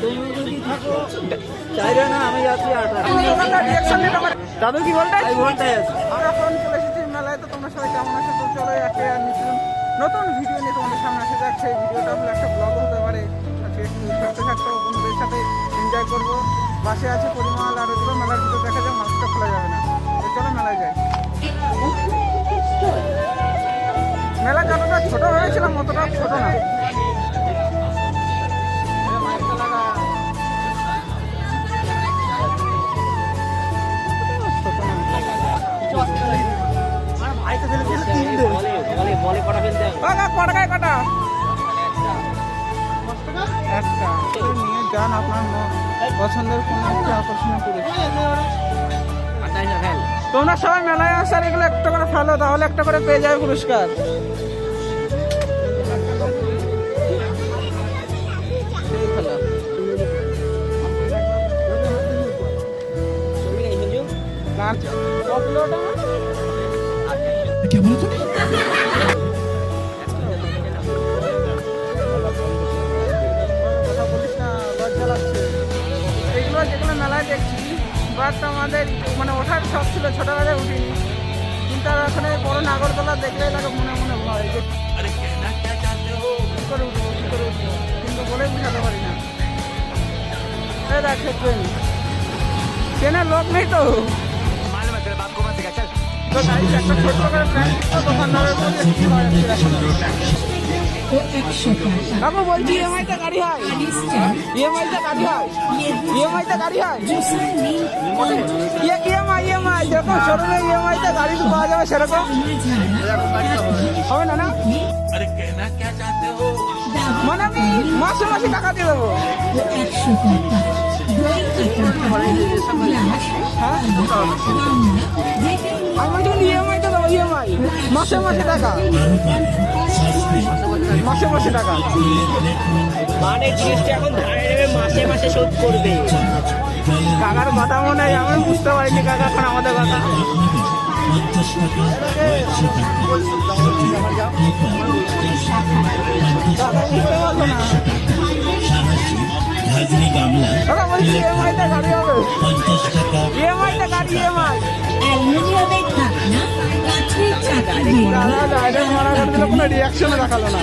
তুমি যদি থাকো চাইবে না আমি যাচ্ছি 18। দাদু কি বলতে আমরা ফোন চলে এসেছি মেলায়। তো তোমরা সবাই কেমন আছো? তো চলো একটা নতুন ভিডিও নিয়ে তোমাদের সামনে আসে যাচ্ছে। এই ভিডিওটা হলো একটা ব্লগ হতে পারে। আজকে ছোট্ট ছোট্ট বন্ধুদের সাথে এনজয় করবো। বাসে আছে পরিমাল আর ওগুলো মেলার ভিতরে দেখা যায়, মাস্কটা খোলা যাবে না। তো চলো মেলায় যাই। মেলা যতটা ছোট হয়েছিলাম অতটা ছোট না। নিয়ে যান আপনার পছন্দের কোনো একটা আকর্ষণীয় টুরিস্ট। তোমরা সবাই মেলায় আসার এগুলো একটা করে ফেলো, তাহলে একটা করে পেয়ে যাবে পুরস্কার। যেগুলো মেলায় দেখছি, বাট আমাদের মানে ওঠার শখ ছিল, ছোটবেলায় উঠিনি। কিন্তু ওখানে বড় নাগরদোলা দেখলে লাগে মনে মনে ভয় যে কি করে উঠবো কিন্তু বলে বুঝাতে পারি না। দেখে ট্রেনের লোক নেই তো একটা ছোট্ট করে দোকানদারের বাবু বলছি ইএমআইতে গাড়ি হয়, ইএমআইতে গাড়ি হয়, ইএমআইতে গাড়ি হয়, ইএমআই যেরকম শোরুমে ইএমআইতে গাড়ি পাওয়া যাবে সেরকম হবে না? না মানে আমি মাসে মাসে টাকা দিয়ে দেবো। আমি ইএমআইতে দেবো, ইএমআই মাসে মাসে টাকা, মাসে মাসে টাকা মানে জিনিসটা এখন ধারে নেবে, মাসে মাসে শোধ করবে। কাকার কথা মনে হয়, আমি বুঝতে পারিনি কাকা এখন আমাদের কথা। ইএমআইতে গাড়ি হবে, ইএমআইতে গাড়ি, ইএমআই কোনো রিয়াকশনে দেখালো না।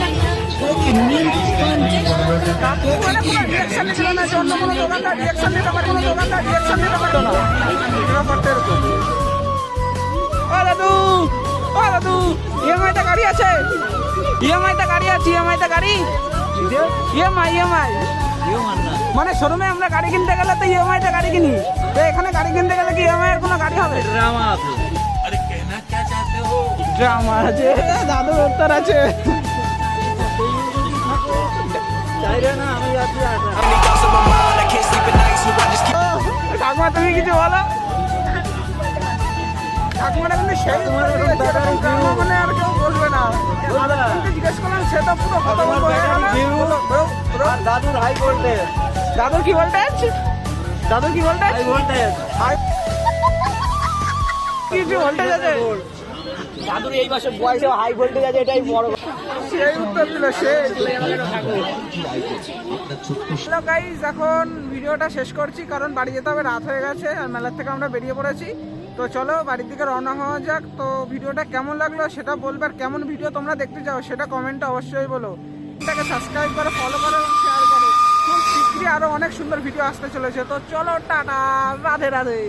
ইএমআইতে গাড়ি আছে, ইএমআইতে গাড়ি আছে, ইএমআইতে গাড়ি, ইএমআই ইএমআই মানে শোরুমে আমরা গাড়ি কিনতে গেলে তো ইএমআইতে গাড়ি কিনি, তো এখানে গাড়ি কিনতে গেলে কি ইএমআই এর কোনো গাড়ি হবে? ড্রামা আছে, ড্রামা আছে, দাদু উত্তর আছে। চাইবে না আমি যাচ্ছি 18। ঠাকুমা তুমি কিছু বলো। ঠাকুমাটা কিন্তু সেই মানে আর কেউ বলবে না। জিজ্ঞেস করলাম সে তো পুরো কথা বলবে। দাদুর হাই ভোল্টেজ, দাদুর কি ভোল্টেজ, দাদুর কি ভোল্টেজ, হাই ভোল্টেজ, কিছু ভোল্টেজ আছে দাদুর এই মাসে বয়সে হাই ভোল্টেজ আছে, এটাই বড়। সেই উত্তর দিল সে। হ্যালো গাইস, এখন ভিডিওটা শেষ করছি কারণ বাড়ি যেতে হবে, রাত হয়ে গেছে আর মেলার থেকে আমরা বেরিয়ে পড়েছি। তো চলো বাড়ির দিকে রওনা হওয়া যাক। তো ভিডিওটা কেমন লাগলো সেটা বলবে, আর কেমন ভিডিও তোমরা দেখতে চাও সেটা কমেন্টে অবশ্যই বলো। এটাকে সাবস্ক্রাইব করো, ফলো করো এবং শেয়ার করো। খুব শীঘ্রই আরো অনেক সুন্দর ভিডিও আসতে চলেছে। তো চলো টাটা, রাধে রাধে।